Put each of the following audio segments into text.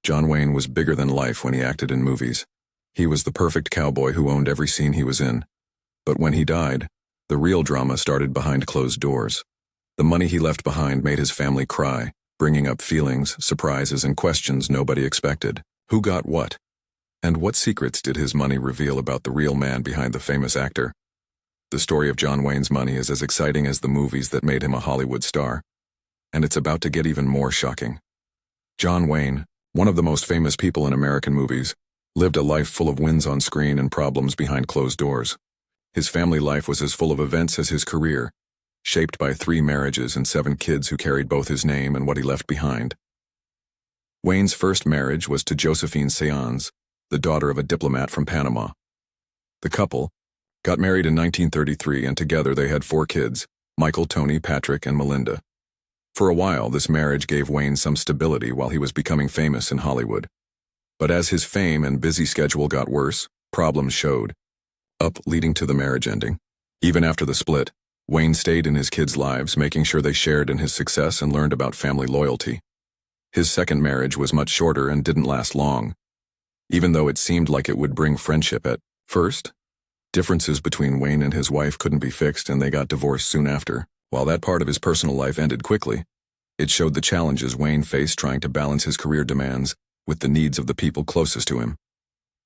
John Wayne was bigger than life when he acted in movies. He was the perfect cowboy who owned every scene he was in. But when he died, the real drama started behind closed doors. The money he left behind made his family cry, bringing up feelings, surprises, and questions nobody expected. Who got what? And what secrets did his money reveal about the real man behind the famous actor? The story of John Wayne's money is as exciting as the movies that made him a Hollywood star. And it's about to get even more shocking. John Wayne, one of the most famous people in American movies, lived a life full of wins on screen and problems behind closed doors. His family life was as full of events as his career, shaped by 3 marriages and 7 kids who carried both his name and what he left behind. Wayne's first marriage was to Josephine Saenz, the daughter of a diplomat from Panama. The couple got married in 1933, and together they had 4 kids, Michael, Tony, Patrick, and Melinda. For a while, this marriage gave Wayne some stability while he was becoming famous in Hollywood. But as his fame and busy schedule got worse, problems showed up, leading to the marriage ending. Even after the split, Wayne stayed in his kids' lives, making sure they shared in his success and learned about family loyalty. His second marriage was much shorter and didn't last long. Even though it seemed like it would bring friendship at first, differences between Wayne and his wife couldn't be fixed, and they got divorced soon after. While that part of his personal life ended quickly, it showed the challenges Wayne faced trying to balance his career demands with the needs of the people closest to him.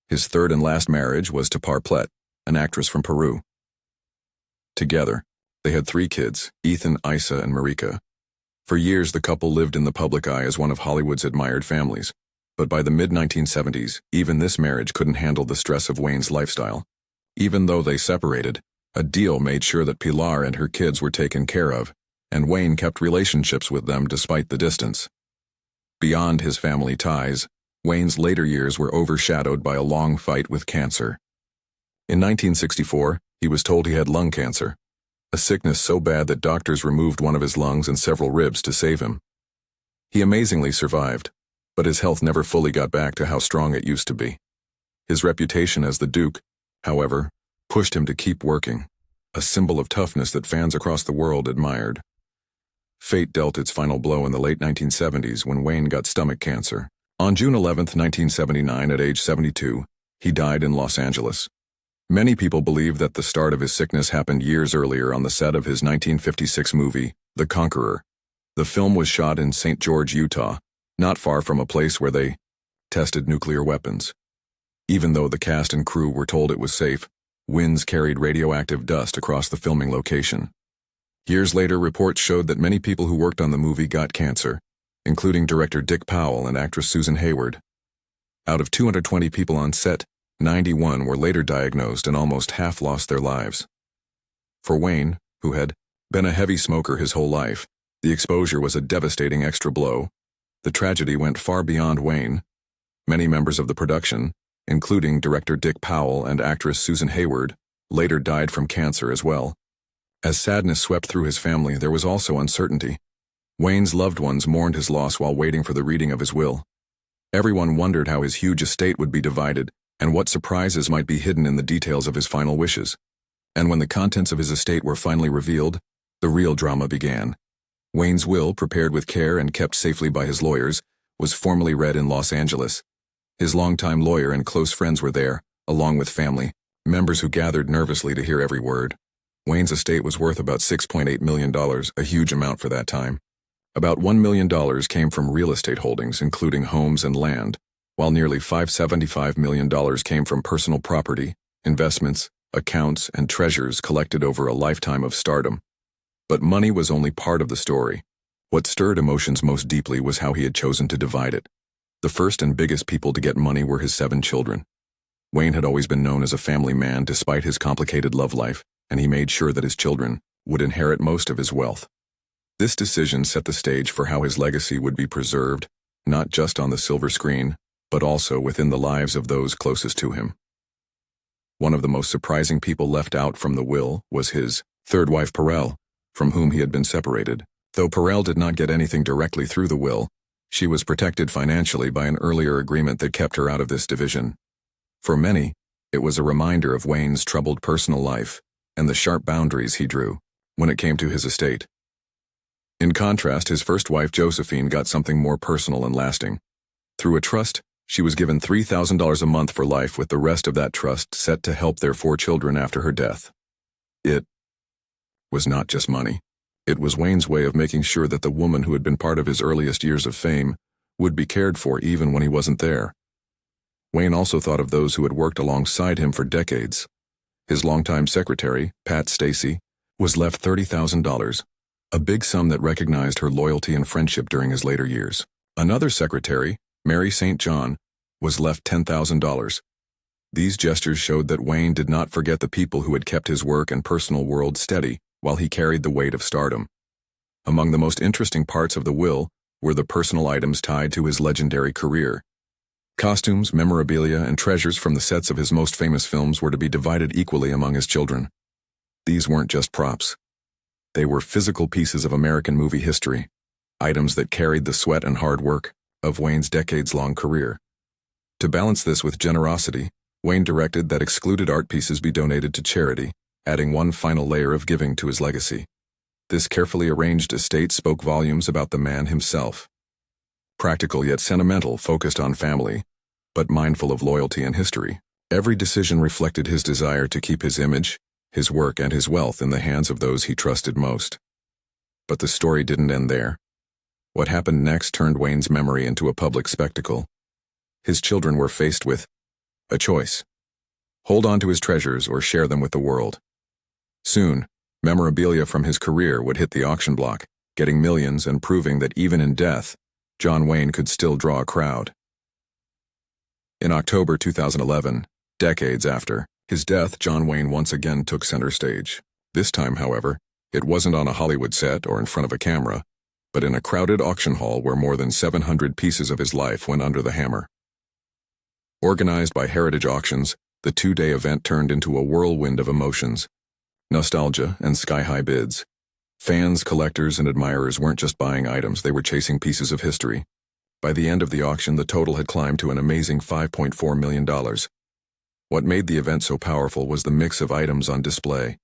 His third and last marriage was to Par Plett, an actress from Peru. Together, they had 3 kids, Ethan, Isa, and Marika. For years, the couple lived in the public eye as one of Hollywood's admired families. But by the mid-1970s, even this marriage couldn't handle the stress of Wayne's lifestyle. Even though they separated, a deal made sure that Pilar and her kids were taken care of, and Wayne kept relationships with them despite the distance. Beyond his family ties, Wayne's later years were overshadowed by a long fight with cancer. In 1964, he was told he had lung cancer, a sickness so bad that doctors removed one of his lungs and several ribs to save him. He amazingly survived, but his health never fully got back to how strong it used to be. His reputation as the Duke, however, pushed him to keep working, a symbol of toughness that fans across the world admired. Fate dealt its final blow in the late 1970s when Wayne got stomach cancer. On June 11, 1979, at age 72, he died in Los Angeles. Many people believe that the start of his sickness happened years earlier on the set of his 1956 movie, The Conqueror. The film was shot in St. George, Utah, not far from a place where they tested nuclear weapons. Even though the cast and crew were told it was safe, winds carried radioactive dust across the filming location. Years later, reports showed that many people who worked on the movie got cancer, including director Dick Powell and actress Susan Hayward. Out of 220 people on set, 91 were later diagnosed and almost half lost their lives. For Wayne, who had been a heavy smoker his whole life, the exposure was a devastating extra blow. The tragedy went far beyond Wayne. Many members of the production, including director Dick Powell and actress Susan Hayward, later died from cancer as well. As sadness swept through his family, there was also uncertainty. Wayne's loved ones mourned his loss while waiting for the reading of his will. Everyone wondered how his huge estate would be divided and what surprises might be hidden in the details of his final wishes. And when the contents of his estate were finally revealed, the real drama began. Wayne's will, prepared with care and kept safely by his lawyers, was formally read in Los Angeles. His longtime lawyer and close friends were there, along with family members who gathered nervously to hear every word. Wayne's estate was worth about $6.8 million, a huge amount for that time. About $1 million came from real estate holdings, including homes and land, while nearly $575 million came from personal property, investments, accounts, and treasures collected over a lifetime of stardom. But money was only part of the story. What stirred emotions most deeply was how he had chosen to divide it. The first and biggest people to get money were his 7 children. Wayne had always been known as a family man despite his complicated love life, and he made sure that his children would inherit most of his wealth. This decision set the stage for how his legacy would be preserved, not just on the silver screen, but also within the lives of those closest to him. One of the most surprising people left out from the will was his third wife, Perel, from whom he had been separated. Though Perel did not get anything directly through the will, she was protected financially by an earlier agreement that kept her out of this division. For many, it was a reminder of Wayne's troubled personal life and the sharp boundaries he drew when it came to his estate. In contrast, his first wife, Josephine, got something more personal and lasting. Through a trust, she was given $3,000 a month for life, with the rest of that trust set to help their 4 children after her death. It was not just money. It was Wayne's way of making sure that the woman who had been part of his earliest years of fame would be cared for even when he wasn't there. Wayne also thought of those who had worked alongside him for decades. His longtime secretary, Pat Stacy, was left $30,000, a big sum that recognized her loyalty and friendship during his later years. Another secretary, Mary St. John, was left $10,000. These gestures showed that Wayne did not forget the people who had kept his work and personal world steady while he carried the weight of stardom. Among the most interesting parts of the will were the personal items tied to his legendary career. Costumes, memorabilia, and treasures from the sets of his most famous films were to be divided equally among his children. These weren't just props. They were physical pieces of American movie history, items that carried the sweat and hard work of Wayne's decades-long career. To balance this with generosity, Wayne directed that excluded art pieces be donated to charity, adding one final layer of giving to his legacy. This carefully arranged estate spoke volumes about the man himself. Practical yet sentimental, focused on family, but mindful of loyalty and history. Every decision reflected his desire to keep his image, his work, and his wealth in the hands of those he trusted most. But the story didn't end there. What happened next turned Wayne's memory into a public spectacle. His children were faced with a choice: hold on to his treasures or share them with the world. Soon, memorabilia from his career would hit the auction block, getting millions and proving that even in death, John Wayne could still draw a crowd. In October 2011, decades after his death, John Wayne once again took center stage. This time, however, it wasn't on a Hollywood set or in front of a camera, but in a crowded auction hall where more than 700 pieces of his life went under the hammer. Organized by Heritage Auctions, the 2-day event turned into a whirlwind of emotions, nostalgia, and sky-high bids. Fans, collectors, and admirers weren't just buying items, they were chasing pieces of history. By the end of the auction, the total had climbed to an amazing $5.4 million. What made the event so powerful was the mix of items on display.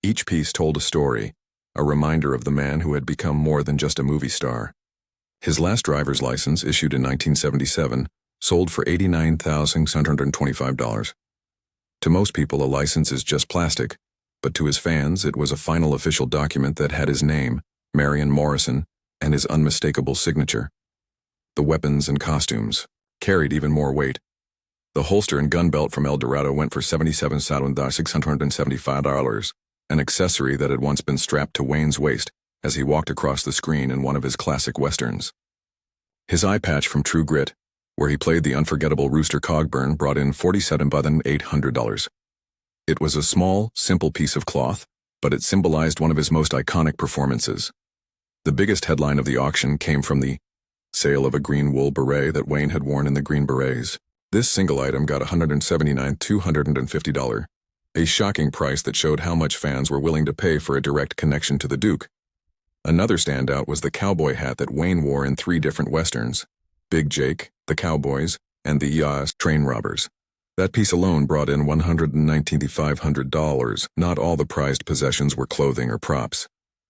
Each piece told a story, a reminder of the man who had become more than just a movie star. His last driver's license, issued in 1977, sold for $89,625. To most people, a license is just plastic, but to his fans, it was a final official document that had his name, Marion Morrison, and his unmistakable signature. The weapons and costumes carried even more weight. The holster and gun belt from El Dorado went for $77,675, an accessory that had once been strapped to Wayne's waist as he walked across the screen in one of his classic westerns. His eye patch from True Grit, where he played the unforgettable Rooster Cogburn, brought in $47,800. It was a small, simple piece of cloth, but it symbolized one of his most iconic performances. The biggest headline of the auction came from the sale of a green wool beret that Wayne had worn in the Green Berets. This single item got $179,250, a shocking price that showed how much fans were willing to pay for a direct connection to the Duke. Another standout was the cowboy hat that Wayne wore in 3 different westerns: Big Jake, The Cowboys, and the Train Robbers. That piece alone brought in $195,500. Not all the prized possessions were clothing or props.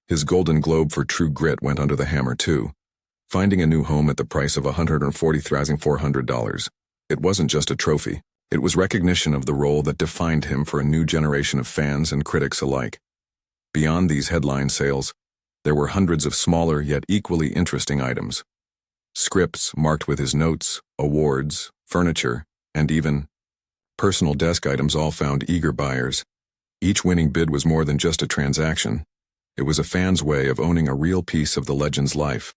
His Golden Globe for True Grit went under the hammer too, finding a new home at the price of $140,400. It wasn't just a trophy. It was recognition of the role that defined him for a new generation of fans and critics alike. Beyond these headline sales, there were hundreds of smaller yet equally interesting items. Scripts marked with his notes, awards, furniture, and even personal desk items all found eager buyers. Each winning bid was more than just a transaction. It was a fan's way of owning a real piece of the legend's life.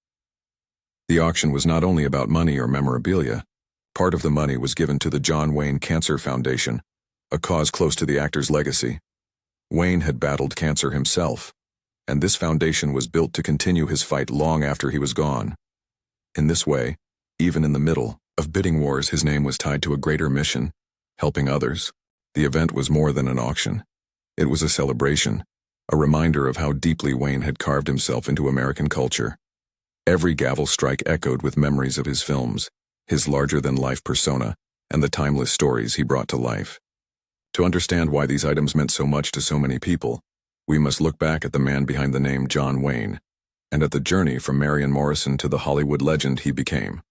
The auction was not only about money or memorabilia. Part of the money was given to the John Wayne Cancer Foundation, a cause close to the actor's legacy. Wayne had battled cancer himself, and this foundation was built to continue his fight long after he was gone. In this way, even in the middle of bidding wars, his name was tied to a greater mission, helping others. The event was more than an auction. It was a celebration, a reminder of how deeply Wayne had carved himself into American culture. Every gavel strike echoed with memories of his films, his larger-than-life persona, and the timeless stories he brought to life. To understand why these items meant so much to so many people, we must look back at the man behind the name John Wayne, and at the journey from Marion Morrison to the Hollywood legend he became.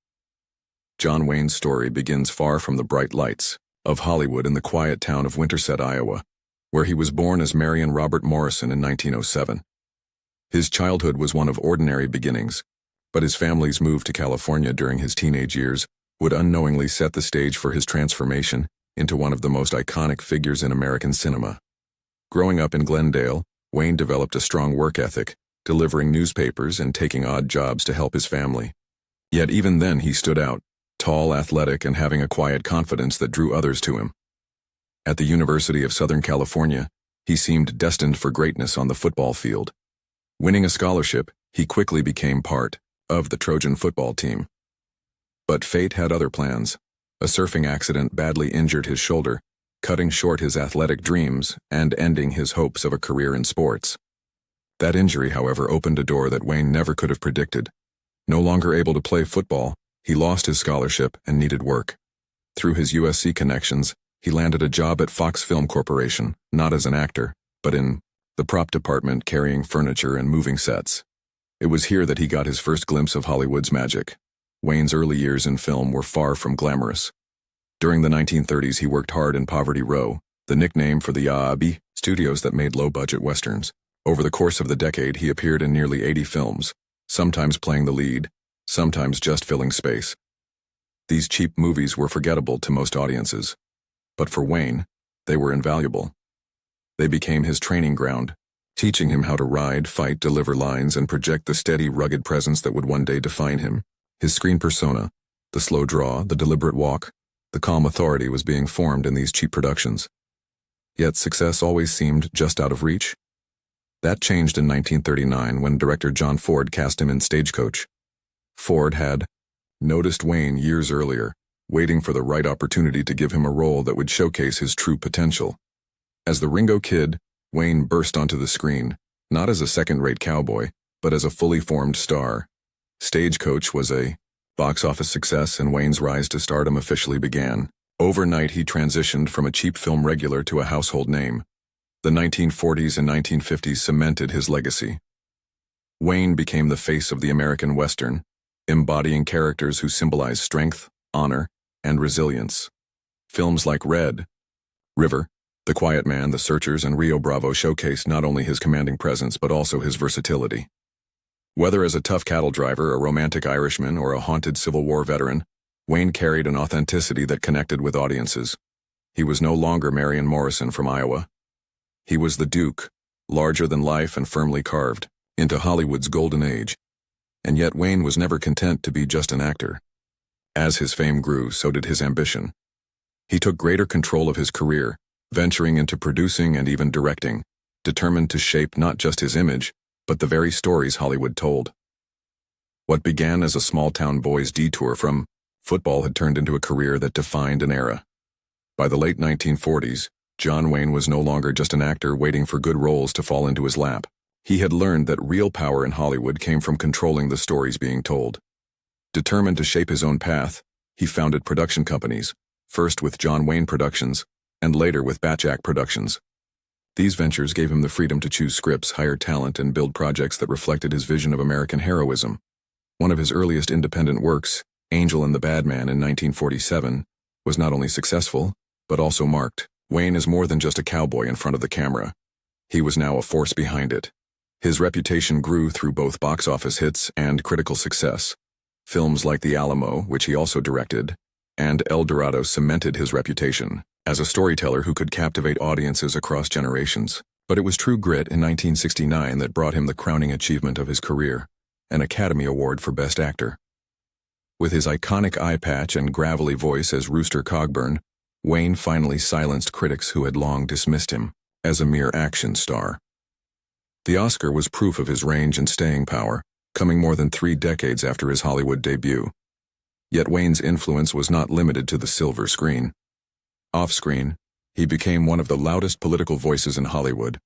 John Wayne's story begins far from the bright lights of Hollywood in the quiet town of Winterset, Iowa, where he was born as Marion Robert Morrison in 1907. His childhood was one of ordinary beginnings, but his family's move to California during his teenage years would unknowingly set the stage for his transformation into one of the most iconic figures in American cinema. Growing up in Glendale, Wayne developed a strong work ethic, delivering newspapers and taking odd jobs to help his family. Yet even then he stood out, tall, athletic, and having a quiet confidence that drew others to him. At the University of Southern California, he seemed destined for greatness on the football field. Winning a scholarship, he quickly became part of the Trojan football team. But fate had other plans. A surfing accident badly injured his shoulder, cutting short his athletic dreams and ending his hopes of a career in sports. That injury, however, opened a door that Wayne never could have predicted. No longer able to play football, he lost his scholarship and needed work. Through his USC connections, he landed a job at Fox Film Corporation, not as an actor, but in the prop department carrying furniture and moving sets. It was here that he got his first glimpse of Hollywood's magic. Wayne's early years in film were far from glamorous. During the 1930s, he worked hard in Poverty Row, the nickname for the Yaabi studios that made low-budget westerns. Over the course of the decade, he appeared in nearly 80 films, sometimes playing the lead, sometimes just filling space. These cheap movies were forgettable to most audiences. But for Wayne, they were invaluable. They became his training ground, teaching him how to ride, fight, deliver lines, and project the steady, rugged presence that would one day define him. His screen persona, the slow draw, the deliberate walk, the calm authority was being formed in these cheap productions. Yet success always seemed just out of reach. That changed in 1939 when director John Ford cast him in Stagecoach. Ford had noticed Wayne years earlier, waiting for the right opportunity to give him a role that would showcase his true potential. As the Ringo Kid, Wayne burst onto the screen, not as a second-rate cowboy, but as a fully formed star. Stagecoach was a box office success, and Wayne's rise to stardom officially began. Overnight, he transitioned from a cheap film regular to a household name. The 1940s and 1950s cemented his legacy. Wayne became the face of the American Western, embodying characters who symbolize strength, honor, and resilience. Films like Red River, The Quiet Man, The Searchers, and Rio Bravo showcased not only his commanding presence but also his versatility. Whether as a tough cattle driver, a romantic Irishman, or a haunted Civil War veteran, Wayne carried an authenticity that connected with audiences. He was no longer Marion Morrison from Iowa. He was the Duke, larger than life and firmly carved into Hollywood's golden age. And yet Wayne was never content to be just an actor. As his fame grew, so did his ambition. He took greater control of his career, venturing into producing and even directing, determined to shape not just his image, but the very stories Hollywood told. What began as a small-town boy's detour from football had turned into a career that defined an era. By the late 1940s, John Wayne was no longer just an actor waiting for good roles to fall into his lap. He had learned that real power in Hollywood came from controlling the stories being told. Determined to shape his own path, he founded production companies, first with John Wayne Productions, and later with Batjack Productions. These ventures gave him the freedom to choose scripts, hire talent, and build projects that reflected his vision of American heroism. One of his earliest independent works, Angel and the Bad Man in 1947, was not only successful, but also marked. Wayne is more than just a cowboy in front of the camera. He was now a force behind it. His reputation grew through both box office hits and critical success. Films like The Alamo, which he also directed, and El Dorado cemented his reputation as a storyteller who could captivate audiences across generations. But it was True Grit in 1969 that brought him the crowning achievement of his career, an Academy Award for Best Actor. With his iconic eye patch and gravelly voice as Rooster Cogburn, Wayne finally silenced critics who had long dismissed him as a mere action star. The Oscar was proof of his range and staying power, coming more than 3 decades after his Hollywood debut. Yet Wayne's influence was not limited to the silver screen. Off-screen, he became one of the loudest political voices in Hollywood.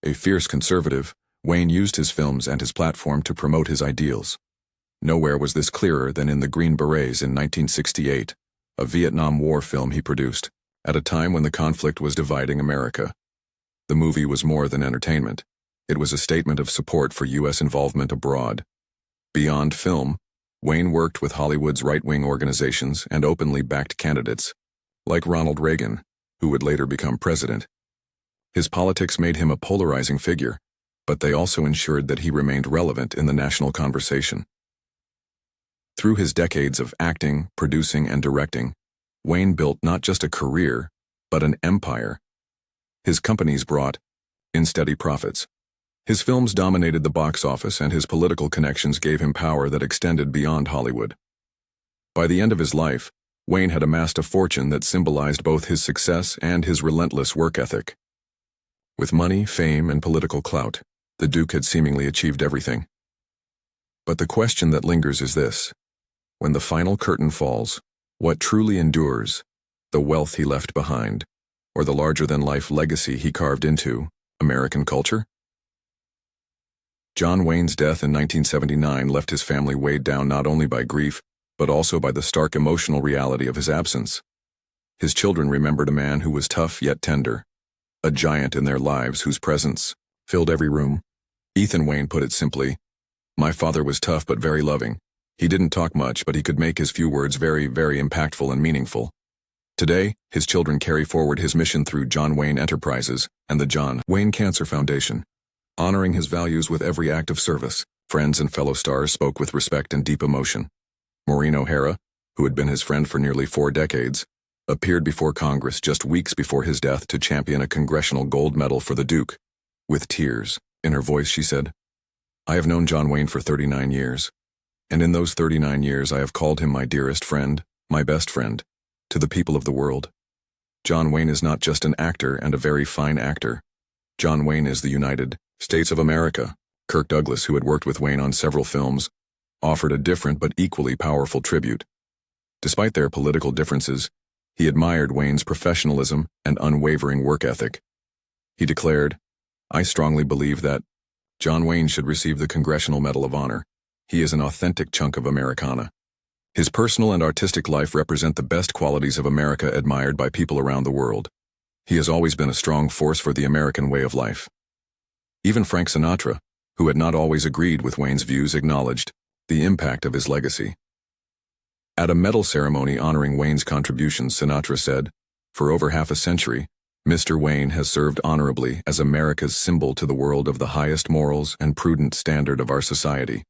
A fierce conservative, Wayne used his films and his platform to promote his ideals. Nowhere was this clearer than in The Green Berets in 1968, a Vietnam War film he produced, at a time when the conflict was dividing America. The movie was more than entertainment. It was a statement of support for U.S. involvement abroad. Beyond film, Wayne worked with Hollywood's right-wing organizations and openly backed candidates, like Ronald Reagan, who would later become president. His politics made him a polarizing figure, but they also ensured that he remained relevant in the national conversation. Through his decades of acting, producing, and directing, Wayne built not just a career, but an empire. His companies brought in steady profits. His films dominated the box office, and his political connections gave him power that extended beyond Hollywood. By the end of his life, Wayne had amassed a fortune that symbolized both his success and his relentless work ethic. With money, fame, and political clout, the Duke had seemingly achieved everything. But the question that lingers is this: when the final curtain falls, what truly endures, the wealth he left behind, or the larger-than-life legacy he carved into American culture? John Wayne's death in 1979 left his family weighed down not only by grief, but also by the stark emotional reality of his absence. His children remembered a man who was tough yet tender, a giant in their lives whose presence filled every room. Ethan Wayne put it simply, "My father was tough but very loving. He didn't talk much, but he could make his few words very, very impactful and meaningful." Today, his children carry forward his mission through John Wayne Enterprises and the John Wayne Cancer Foundation, honoring his values with every act of service. Friends and fellow stars spoke with respect and deep emotion. Maureen O'Hara, who had been his friend for nearly 4 decades, appeared before Congress just weeks before his death to champion a congressional gold medal for the Duke. With tears in her voice, she said, "I have known John Wayne for 39 years, and in those 39 years I have called him my dearest friend, my best friend, to the people of the world. John Wayne is not just an actor, and a very fine actor. John Wayne is the United States of America." Kirk Douglas, who had worked with Wayne on several films, offered a different but equally powerful tribute. Despite their political differences, he admired Wayne's professionalism and unwavering work ethic. He declared, "I strongly believe that John Wayne should receive the Congressional Medal of Honor. He is an authentic chunk of Americana. His personal and artistic life represent the best qualities of America admired by people around the world. He has always been a strong force for the American way of life." Even Frank Sinatra, who had not always agreed with Wayne's views, acknowledged the impact of his legacy. At a medal ceremony honoring Wayne's contributions, Sinatra said, "For over half a century, Mr. Wayne has served honorably as America's symbol to the world of the highest morals and prudent standard of our society."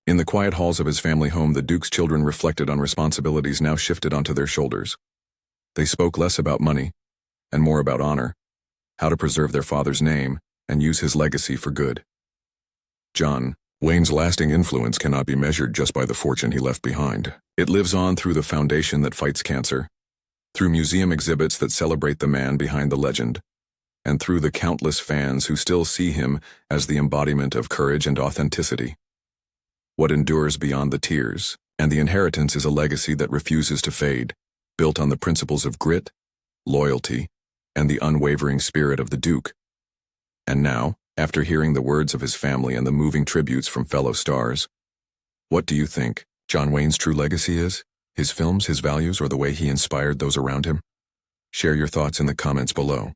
In the quiet halls of his family home, the Duke's children reflected on responsibilities now shifted onto their shoulders. They spoke less about money and more about honor, how to preserve their father's name and use his legacy for good. John Wayne's lasting influence cannot be measured just by the fortune he left behind. It lives on through the foundation that fights cancer, through museum exhibits that celebrate the man behind the legend, and through the countless fans who still see him as the embodiment of courage and authenticity. What endures beyond the tears, and the inheritance is a legacy that refuses to fade, built on the principles of grit, loyalty, and the unwavering spirit of the Duke. And now, after hearing the words of his family and the moving tributes from fellow stars, what do you think John Wayne's true legacy is? His films, his values, or the way he inspired those around him? Share your thoughts in the comments below.